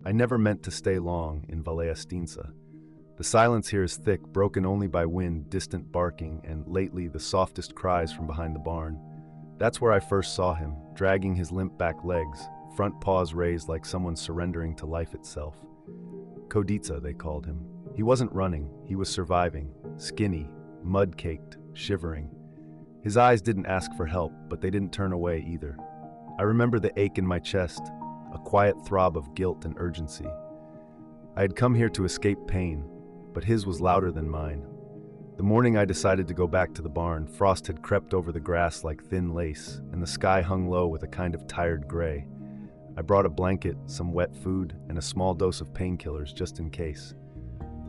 I never meant to stay long in Valea Stinsă. The silence here is thick, broken only by wind, distant barking, and lately the softest cries from behind the barn. That's where I first saw him, dragging his limp back legs, front paws raised like someone surrendering to life itself. Codiță, they called him. He wasn't running, he was surviving, skinny, mud-caked, shivering. His eyes didn't ask for help, but they didn't turn away either. I remember the ache in my chest, a quiet throb of guilt and urgency. I had come here to escape pain, but his was louder than mine. The morning I decided to go back to the barn, frost had crept over the grass like thin lace, and the sky hung low with a kind of tired gray. I brought a blanket, some wet food, and a small dose of painkillers just in case.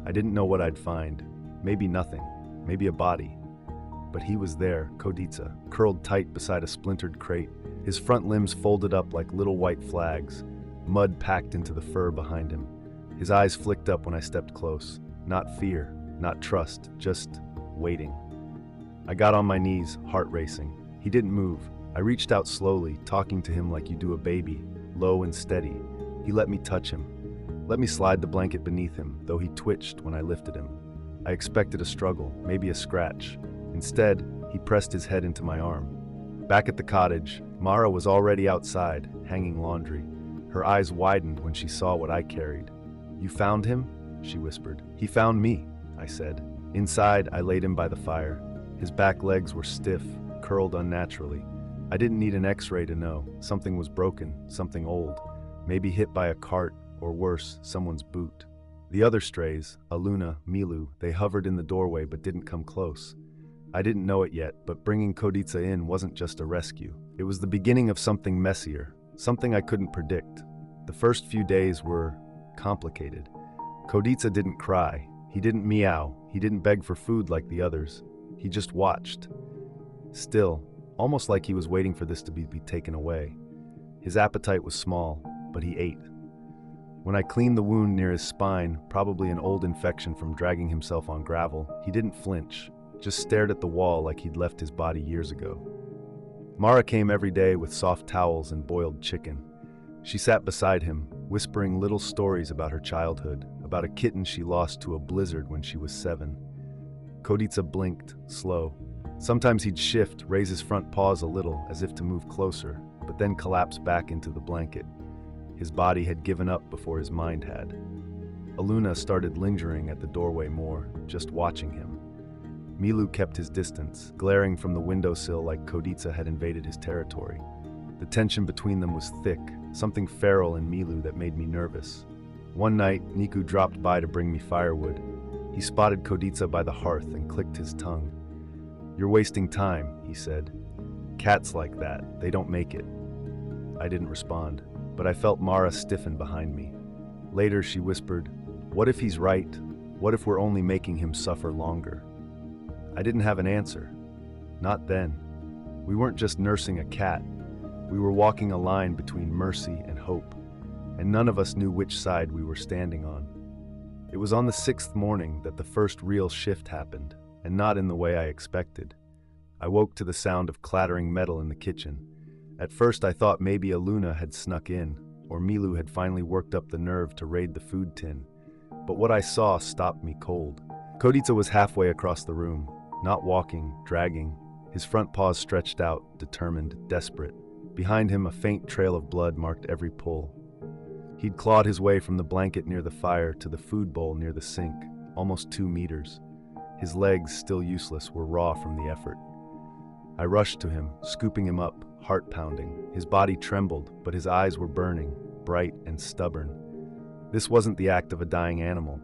I didn't know what I'd find. Maybe nothing, maybe a body. But he was there, Codiță, curled tight beside a splintered crate, his front limbs folded up like little white flags, mud packed into the fur behind him. His eyes flicked up when I stepped close. Not fear, not trust, just waiting. I got on my knees, heart racing. He didn't move. I reached out slowly, talking to him like you do a baby, low and steady. He let me touch him. Let me slide the blanket beneath him, though he twitched when I lifted him. I expected a struggle, maybe a scratch. Instead, he pressed his head into my arm. Back at the cottage, Mara was already outside, hanging laundry. Her eyes widened when she saw what I carried. "You found him?" she whispered. "He found me," I said. Inside, I laid him by the fire. His back legs were stiff, curled unnaturally. I didn't need an x-ray to know. Something was broken, something old. Maybe hit by a cart, or worse, someone's boot. The other strays, Aluna, Milu, they hovered in the doorway but didn't come close. I didn't know it yet, but bringing Codiță in wasn't just a rescue. It was the beginning of something messier, something I couldn't predict. The first few days were complicated. Codiță didn't cry, he didn't meow, he didn't beg for food like the others. He just watched. Still, almost like he was waiting for this to be taken away. His appetite was small, but he ate. When I cleaned the wound near his spine, probably an old infection from dragging himself on gravel, he didn't flinch, just stared at the wall like he'd left his body years ago. Mara came every day with soft towels and boiled chicken. She sat beside him, whispering little stories about her childhood, about a kitten she lost to a blizzard when she was 7. Codiță blinked, slow. Sometimes he'd shift, raise his front paws a little, as if to move closer, but then collapse back into the blanket. His body had given up before his mind had. Aluna started lingering at the doorway more, just watching him. Milu kept his distance, glaring from the windowsill like Codiță had invaded his territory. The tension between them was thick, something feral in Milu that made me nervous. One night, Niku dropped by to bring me firewood. He spotted Codiță by the hearth and clicked his tongue. "You're wasting time," he said. "Cats like that, they don't make it." I didn't respond, but I felt Mara stiffen behind me. Later, she whispered, "What if he's right? What if we're only making him suffer longer?" I didn't have an answer. Not then. We weren't just nursing a cat. We were walking a line between mercy and hope, and none of us knew which side we were standing on. It was on the 6th morning that the first real shift happened, and not in the way I expected. I woke to the sound of clattering metal in the kitchen. At first I thought maybe Aluna had snuck in, or Milu had finally worked up the nerve to raid the food tin. But what I saw stopped me cold. Codiță was halfway across the room, not walking, dragging, his front paws stretched out, determined, desperate. Behind him, a faint trail of blood marked every pull. He'd clawed his way from the blanket near the fire to the food bowl near the sink, almost 2 meters. His legs, still useless, were raw from the effort. I rushed to him, scooping him up, heart pounding. His body trembled, but his eyes were burning, bright and stubborn. This wasn't the act of a dying animal.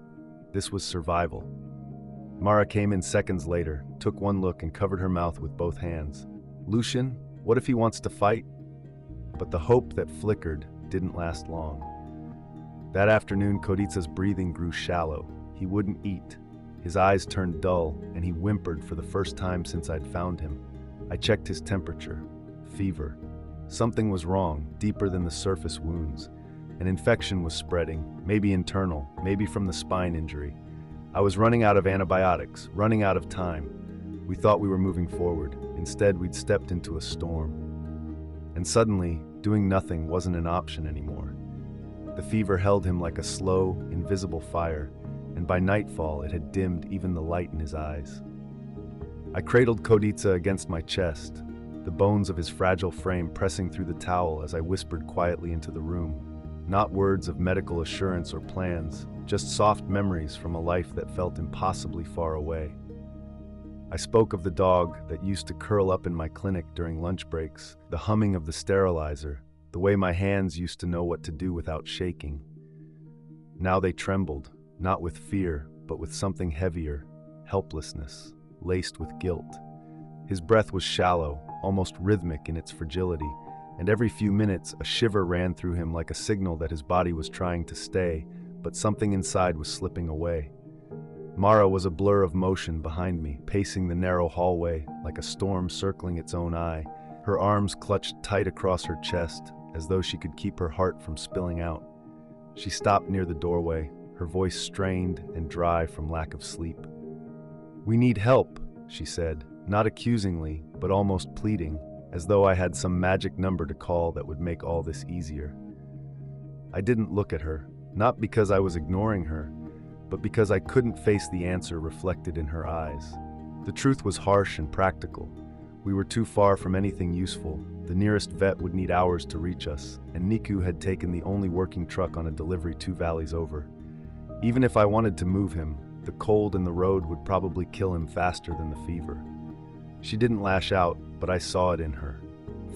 This was survival. Mara came in seconds later, took one look and covered her mouth with both hands. "Lucian, what if he wants to fight?" But the hope that flickered didn't last long. That afternoon, Codiță's breathing grew shallow. He wouldn't eat. His eyes turned dull, and he whimpered for the first time since I'd found him. I checked his temperature. Fever. Something was wrong, deeper than the surface wounds. An infection was spreading, maybe internal, maybe from the spine injury. I was running out of antibiotics, running out of time. We thought we were moving forward. Instead, we'd stepped into a storm. And suddenly, doing nothing wasn't an option anymore. The fever held him like a slow, invisible fire, and by nightfall it had dimmed even the light in his eyes. I cradled Codiță against my chest, the bones of his fragile frame pressing through the towel as I whispered quietly into the room. Not words of medical assurance or plans, just soft memories from a life that felt impossibly far away. I spoke of the dog that used to curl up in my clinic during lunch breaks, the humming of the sterilizer, the way my hands used to know what to do without shaking. Now they trembled, not with fear, but with something heavier, helplessness, laced with guilt. His breath was shallow, almost rhythmic in its fragility, and every few minutes a shiver ran through him like a signal that his body was trying to stay, but something inside was slipping away. Mara was a blur of motion behind me, pacing the narrow hallway like a storm circling its own eye, her arms clutched tight across her chest, as though she could keep her heart from spilling out. She stopped near the doorway, her voice strained and dry from lack of sleep. "We need help," she said, not accusingly, but almost pleading, as though I had some magic number to call that would make all this easier. I didn't look at her, not because I was ignoring her, but because I couldn't face the answer reflected in her eyes. The truth was harsh and practical. We were too far from anything useful. The nearest vet would need hours to reach us, and Niku had taken the only working truck on a delivery 2 valleys over. Even if I wanted to move him, the cold and the road would probably kill him faster than the fever. She didn't lash out, but I saw it in her.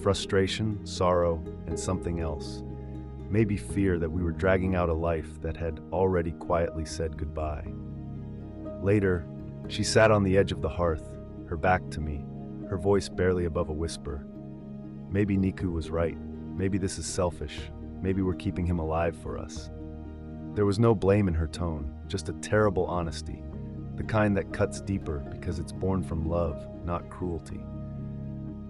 Frustration, sorrow, and something else. Maybe fear that we were dragging out a life that had already quietly said goodbye. Later, she sat on the edge of the hearth, her back to me, her voice barely above a whisper. Maybe Niku was right. Maybe this is selfish. Maybe we're keeping him alive for us. There was no blame in her tone, just a terrible honesty, the kind that cuts deeper because it's born from love, not cruelty.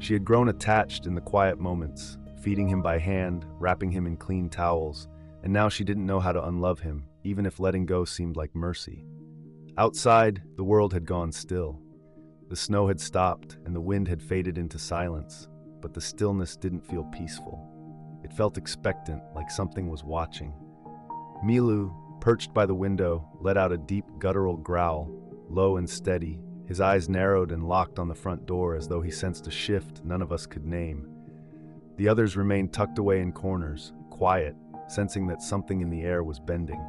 She had grown attached in the quiet moments, feeding him by hand, wrapping him in clean towels, and now she didn't know how to unlove him, even if letting go seemed like mercy. Outside, the world had gone still. The snow had stopped, and the wind had faded into silence, but the stillness didn't feel peaceful. It felt expectant, like something was watching. Milu, perched by the window, let out a deep guttural growl, low and steady, his eyes narrowed and locked on the front door as though he sensed a shift none of us could name. The others remained tucked away in corners, quiet, sensing that something in the air was bending.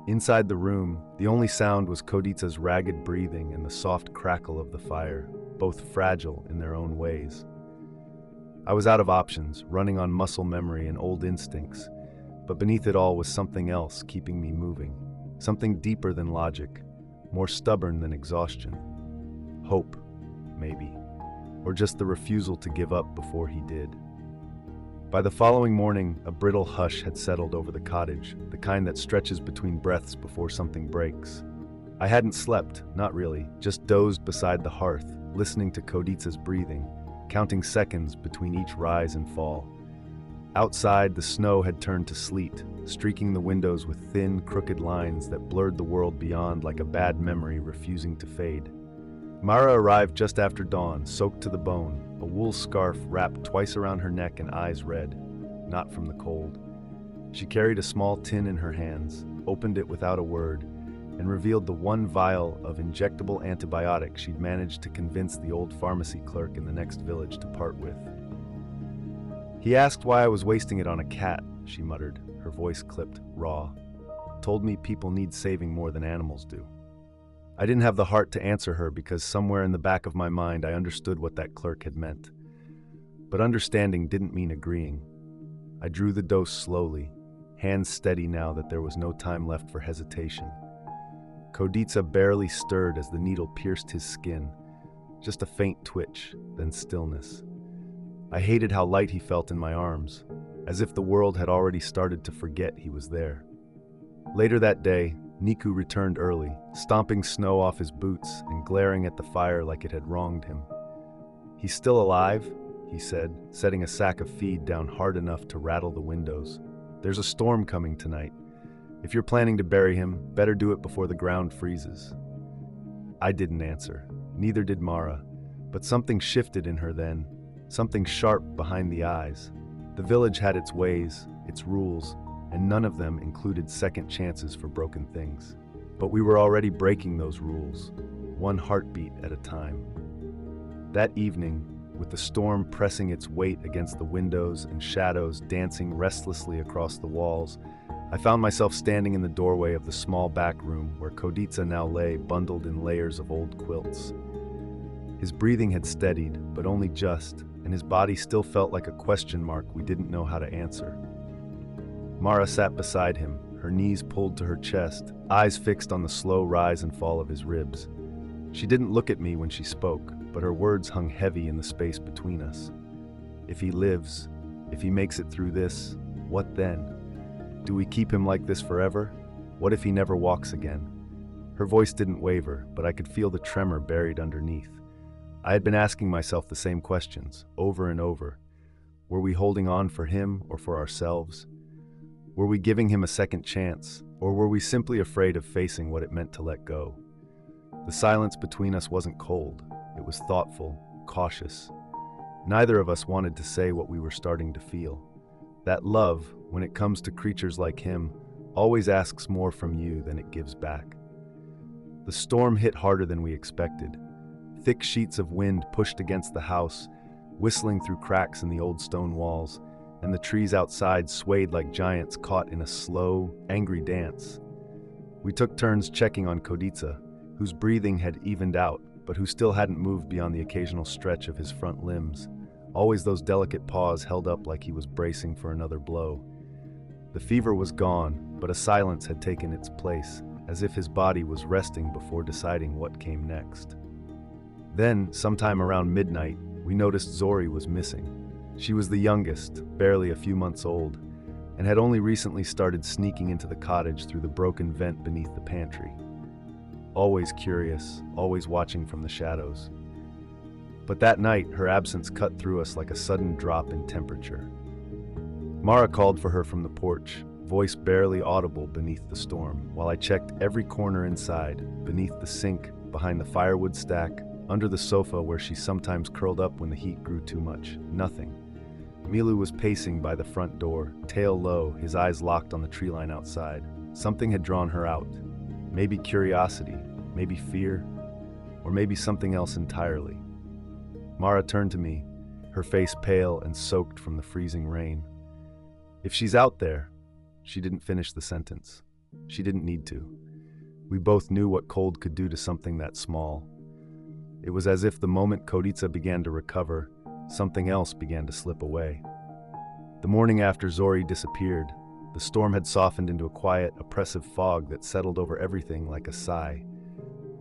Inside the room, the only sound was Codiță's ragged breathing and the soft crackle of the fire, both fragile in their own ways. I was out of options, running on muscle memory and old instincts, but beneath it all was something else keeping me moving, something deeper than logic, more stubborn than exhaustion. Hope, maybe, or just the refusal to give up before he did. By the following morning, a brittle hush had settled over the cottage, the kind that stretches between breaths before something breaks. I hadn't slept, not really, just dozed beside the hearth, listening to Codiță's breathing, counting seconds between each rise and fall. Outside, the snow had turned to sleet, streaking the windows with thin, crooked lines that blurred the world beyond like a bad memory refusing to fade. Mara arrived just after dawn, soaked to the bone, a wool scarf wrapped twice around her neck and eyes red, not from the cold. She carried a small tin in her hands, opened it without a word, and revealed the one vial of injectable antibiotic she'd managed to convince the old pharmacy clerk in the next village to part with. "He asked why I was wasting it on a cat," she muttered, her voice clipped, raw. "Told me people need saving more than animals do." I didn't have the heart to answer her because somewhere in the back of my mind I understood what that clerk had meant. But understanding didn't mean agreeing. I drew the dose slowly, hands steady now that there was no time left for hesitation. Codiță barely stirred as the needle pierced his skin, just a faint twitch, then stillness. I hated how light he felt in my arms, as if the world had already started to forget he was there. Later that day, Niku returned early, stomping snow off his boots and glaring at the fire like it had wronged him. "He's still alive," he said, setting a sack of feed down hard enough to rattle the windows. "There's a storm coming tonight. If you're planning to bury him, better do it before the ground freezes." I didn't answer, neither did Mara, but something shifted in her then, something sharp behind the eyes. The village had its ways, its rules, and none of them included second chances for broken things. But we were already breaking those rules, one heartbeat at a time. That evening, with the storm pressing its weight against the windows and shadows dancing restlessly across the walls, I found myself standing in the doorway of the small back room where Codiță now lay bundled in layers of old quilts. His breathing had steadied, but only just, and his body still felt like a question mark we didn't know how to answer. Mara sat beside him, her knees pulled to her chest, eyes fixed on the slow rise and fall of his ribs. She didn't look at me when she spoke, but her words hung heavy in the space between us. If he lives, if he makes it through this, what then? Do we keep him like this forever? What if he never walks again? Her voice didn't waver, but I could feel the tremor buried underneath. I had been asking myself the same questions, over and over. Were we holding on for him or for ourselves? Were we giving him a second chance, or were we simply afraid of facing what it meant to let go? The silence between us wasn't cold. It was thoughtful, cautious. Neither of us wanted to say what we were starting to feel. That love, when it comes to creatures like him, always asks more from you than it gives back. The storm hit harder than we expected. Thick sheets of wind pushed against the house, whistling through cracks in the old stone walls, and the trees outside swayed like giants caught in a slow, angry dance. We took turns checking on Codiță, whose breathing had evened out, but who still hadn't moved beyond the occasional stretch of his front limbs, always those delicate paws held up like he was bracing for another blow. The fever was gone, but a silence had taken its place, as if his body was resting before deciding what came next. Then, sometime around midnight, we noticed Zori was missing. She was the youngest, barely a few months old, and had only recently started sneaking into the cottage through the broken vent beneath the pantry. Always curious, always watching from the shadows. But that night, her absence cut through us like a sudden drop in temperature. Mara called for her from the porch, voice barely audible beneath the storm, while I checked every corner inside, beneath the sink, behind the firewood stack, under the sofa where she sometimes curled up when the heat grew too much. Nothing. Milu was pacing by the front door, tail low, his eyes locked on the tree line outside. Something had drawn her out. Maybe curiosity, maybe fear, or maybe something else entirely. Mara turned to me, her face pale and soaked from the freezing rain. If she's out there, she didn't finish the sentence. She didn't need to. We both knew what cold could do to something that small. It was as if the moment Codiță began to recover, something else began to slip away. The morning after Zori disappeared, the storm had softened into a quiet, oppressive fog that settled over everything like a sigh.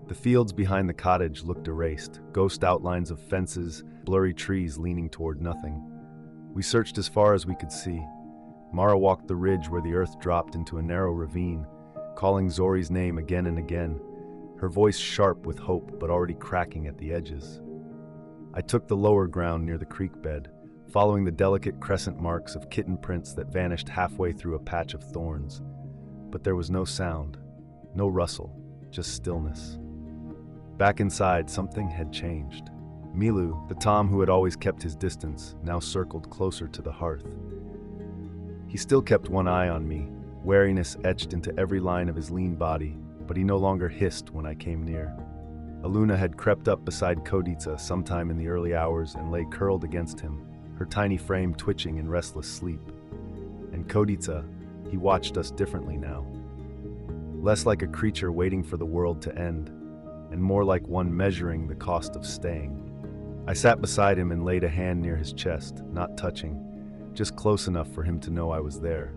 The fields behind the cottage looked erased, ghost outlines of fences, blurry trees leaning toward nothing. We searched as far as we could see. Mara walked the ridge where the earth dropped into a narrow ravine, calling Zori's name again and again, her voice sharp with hope but already cracking at the edges. I took the lower ground near the creek bed, following the delicate crescent marks of kitten prints that vanished halfway through a patch of thorns. But there was no sound, no rustle, just stillness. Back inside, something had changed. Milu, the Tom who had always kept his distance, now circled closer to the hearth. He still kept one eye on me, wariness etched into every line of his lean body, but he no longer hissed when I came near. Aluna had crept up beside Codiță sometime in the early hours and lay curled against him, her tiny frame twitching in restless sleep. And Codiță, he watched us differently now. Less like a creature waiting for the world to end, and more like one measuring the cost of staying. I sat beside him and laid a hand near his chest, not touching, just close enough for him to know I was there.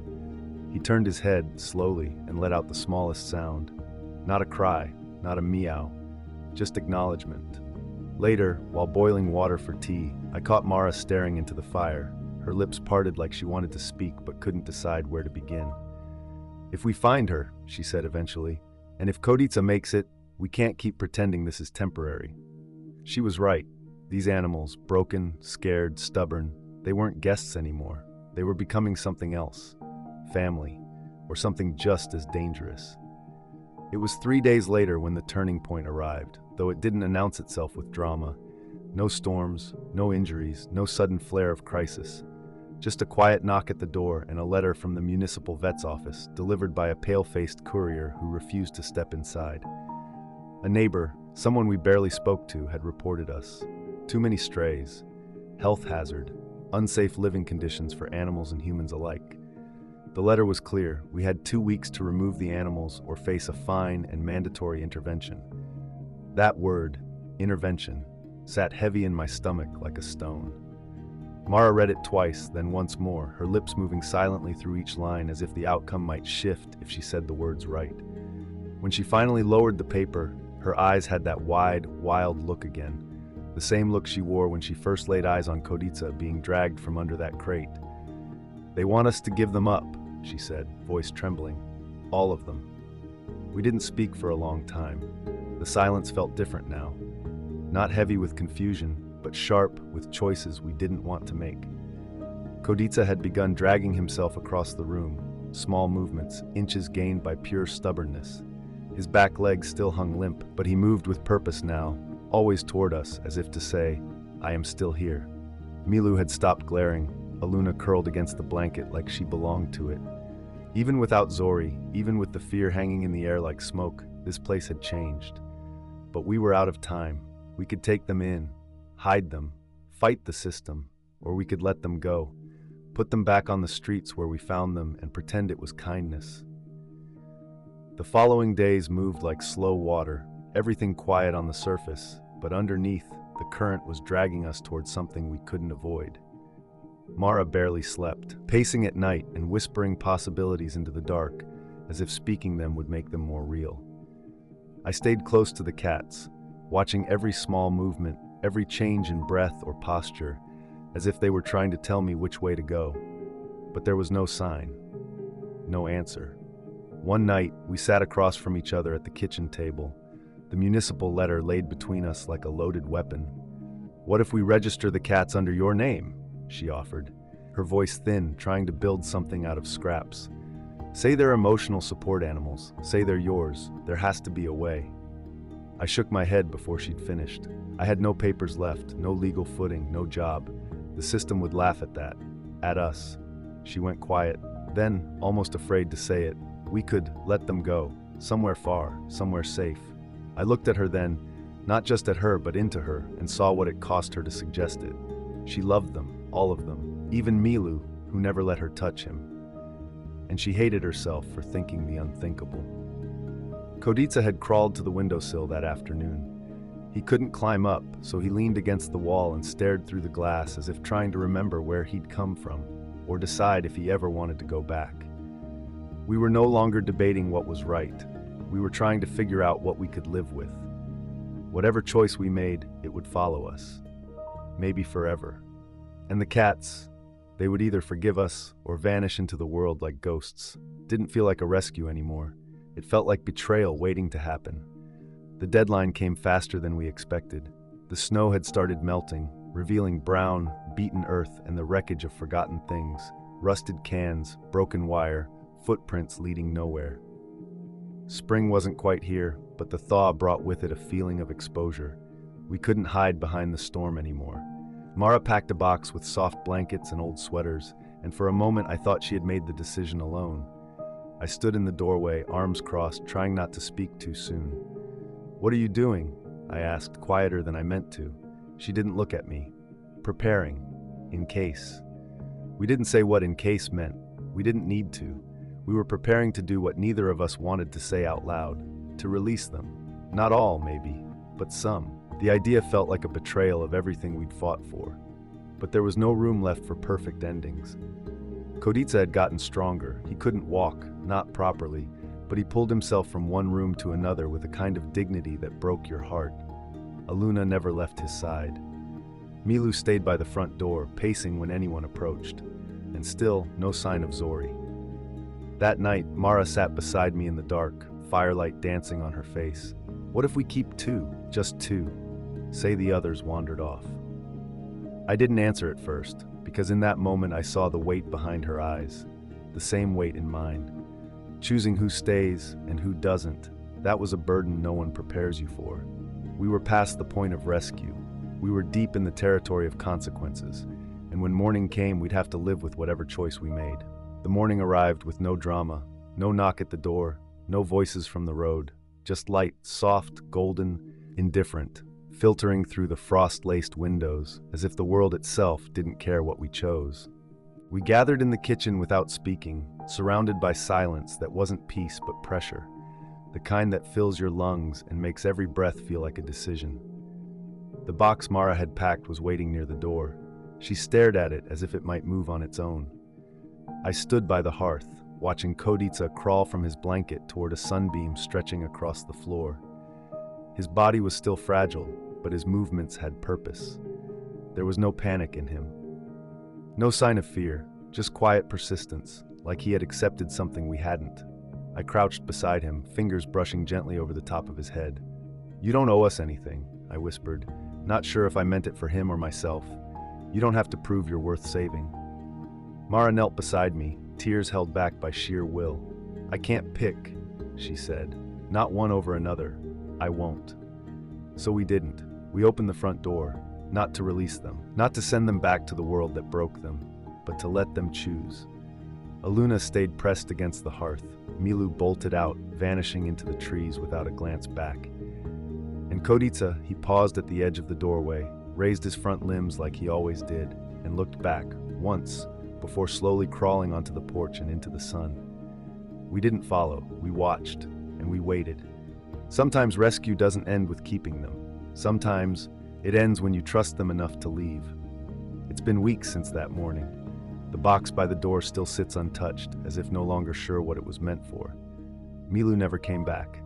He turned his head slowly and let out the smallest sound. Not a cry, not a meow, just acknowledgement. Later, while boiling water for tea, I caught Mara staring into the fire, her lips parted like she wanted to speak but couldn't decide where to begin. "If we find her," she said eventually, "and if Codiță makes it, we can't keep pretending this is temporary." She was right. These animals, broken, scared, stubborn, they weren't guests anymore. They were becoming something else. Family, or something just as dangerous. It was 3 days later when the turning point arrived, though it didn't announce itself with drama. No storms, no injuries, no sudden flare of crisis. Just a quiet knock at the door and a letter from the municipal vet's office, delivered by a pale-faced courier who refused to step inside. A neighbor, someone we barely spoke to, had reported us. Too many strays, health hazard, unsafe living conditions for animals and humans alike. The letter was clear. We had 2 weeks to remove the animals or face a fine and mandatory intervention. That word, intervention, sat heavy in my stomach like a stone. Mara read it twice, then once more, her lips moving silently through each line as if the outcome might shift if she said the words right. When she finally lowered the paper, her eyes had that wide, wild look again, the same look she wore when she first laid eyes on Codiță being dragged from under that crate. "They want us to give them up," she said, voice trembling. "All of them." We didn't speak for a long time. The silence felt different now. Not heavy with confusion, but sharp with choices we didn't want to make. Codiță had begun dragging himself across the room, small movements, inches gained by pure stubbornness. His back legs still hung limp, but he moved with purpose now, always toward us, as if to say, "I am still here." Milu had stopped glaring, Aluna curled against the blanket like she belonged to it. Even without Zori, even with the fear hanging in the air like smoke, this place had changed. But we were out of time. We could take them in, hide them, fight the system, or we could let them go, put them back on the streets where we found them and pretend it was kindness. The following days moved like slow water, everything quiet on the surface, but underneath, the current was dragging us towards something we couldn't avoid. Mara barely slept, pacing at night and whispering possibilities into the dark, as if speaking them would make them more real. I stayed close to the cats, watching every small movement, every change in breath or posture, as if they were trying to tell me which way to go. But there was no sign, no answer. One night, we sat across from each other at the kitchen table, the municipal letter laid between us like a loaded weapon. "What if we register the cats under your name?" she offered, her voice thin, trying to build something out of scraps. "Say they're emotional support animals, say they're yours, there has to be a way." I shook my head before she'd finished. I had no papers left, no legal footing, no job. The system would laugh at that, at us. She went quiet, then, almost afraid to say it, "We could let them go, somewhere far, somewhere safe." I looked at her then, not just at her but into her, and saw what it cost her to suggest it. She loved them, all of them, even Milu, who never let her touch him. And she hated herself for thinking the unthinkable. Codiță had crawled to the windowsill that afternoon. He couldn't climb up, so he leaned against the wall and stared through the glass as if trying to remember where he'd come from, or decide if he ever wanted to go back. We were no longer debating what was right. We were trying to figure out what we could live with. Whatever choice we made, it would follow us. Maybe forever. And the cats, they would either forgive us or vanish into the world like ghosts. Didn't feel like a rescue anymore. It felt like betrayal waiting to happen. The deadline came faster than we expected. The snow had started melting, revealing brown, beaten earth and the wreckage of forgotten things, rusted cans, broken wire, footprints leading nowhere. Spring wasn't quite here, but the thaw brought with it a feeling of exposure. We couldn't hide behind the storm anymore. Mara packed a box with soft blankets and old sweaters, and for a moment I thought she had made the decision alone. I stood in the doorway, arms crossed, trying not to speak too soon. "What are you doing?" I asked, quieter than I meant to. She didn't look at me. "Preparing. In case." We didn't say what in case meant. We didn't need to. We were preparing to do what neither of us wanted to say out loud, to release them. Not all, maybe, but some. The idea felt like a betrayal of everything we'd fought for. But there was no room left for perfect endings. Codiță had gotten stronger. He couldn't walk, not properly, but he pulled himself from one room to another with a kind of dignity that broke your heart. Aluna never left his side. Milu stayed by the front door, pacing when anyone approached. And still, no sign of Zori. That night, Mara sat beside me in the dark, firelight dancing on her face. "What if we keep 2? Just 2? Say the others wandered off." I didn't answer at first, because in that moment I saw the weight behind her eyes, the same weight in mine. Choosing who stays and who doesn't, that was a burden no one prepares you for. We were past the point of rescue. We were deep in the territory of consequences, and when morning came, we'd have to live with whatever choice we made. The morning arrived with no drama, no knock at the door, no voices from the road, just light, soft, golden, indifferent, filtering through the frost-laced windows, as if the world itself didn't care what we chose. We gathered in the kitchen without speaking, surrounded by silence that wasn't peace but pressure, the kind that fills your lungs and makes every breath feel like a decision. The box Mara had packed was waiting near the door. She stared at it as if it might move on its own. I stood by the hearth, watching Codiță crawl from his blanket toward a sunbeam stretching across the floor. His body was still fragile, but his movements had purpose. There was no panic in him. No sign of fear, just quiet persistence, like he had accepted something we hadn't. I crouched beside him, fingers brushing gently over the top of his head. "You don't owe us anything," I whispered, not sure if I meant it for him or myself. "You don't have to prove you're worth saving." Mara knelt beside me, tears held back by sheer will. "I can't pick," she said. "Not one over another. I won't." So we didn't. We opened the front door, not to release them, not to send them back to the world that broke them, but to let them choose. Aluna stayed pressed against the hearth. Milu bolted out, vanishing into the trees without a glance back. And Codiță, he paused at the edge of the doorway, raised his front limbs like he always did, and looked back, once, before slowly crawling onto the porch and into the sun. We didn't follow, we watched, and we waited. Sometimes rescue doesn't end with keeping them. Sometimes it ends when you trust them enough to leave. It's been weeks since that morning. The box by the door still sits untouched, as if no longer sure what it was meant for. Milu never came back.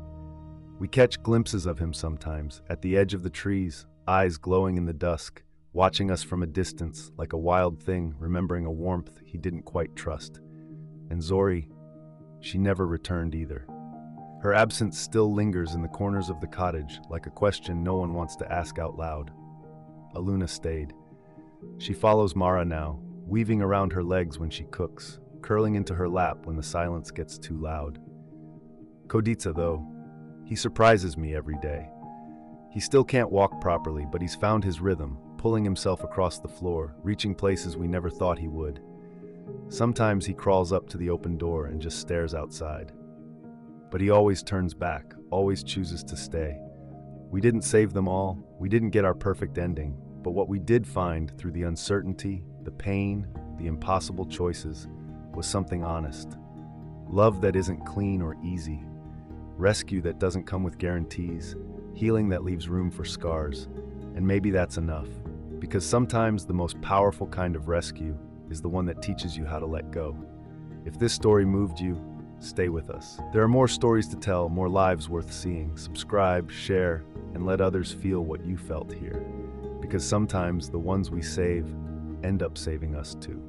We catch glimpses of him sometimes, at the edge of the trees, eyes glowing in the dusk, watching us from a distance, like a wild thing remembering a warmth he didn't quite trust. And Zori, she never returned either. Her absence still lingers in the corners of the cottage, like a question no one wants to ask out loud. Aluna stayed. She follows Mara now, weaving around her legs when she cooks, curling into her lap when the silence gets too loud. Codiță, though, he surprises me every day. He still can't walk properly, but he's found his rhythm, pulling himself across the floor, reaching places we never thought he would. Sometimes he crawls up to the open door and just stares outside. But he always turns back, always chooses to stay. We didn't save them all, we didn't get our perfect ending, but what we did find through the uncertainty, the pain, the impossible choices, was something honest. Love that isn't clean or easy. Rescue that doesn't come with guarantees. Healing that leaves room for scars. And maybe that's enough, because sometimes the most powerful kind of rescue is the one that teaches you how to let go. If this story moved you, stay with us. There are more stories to tell, more lives worth seeing. Subscribe, share, and let others feel what you felt here. Because sometimes the ones we save end up saving us too.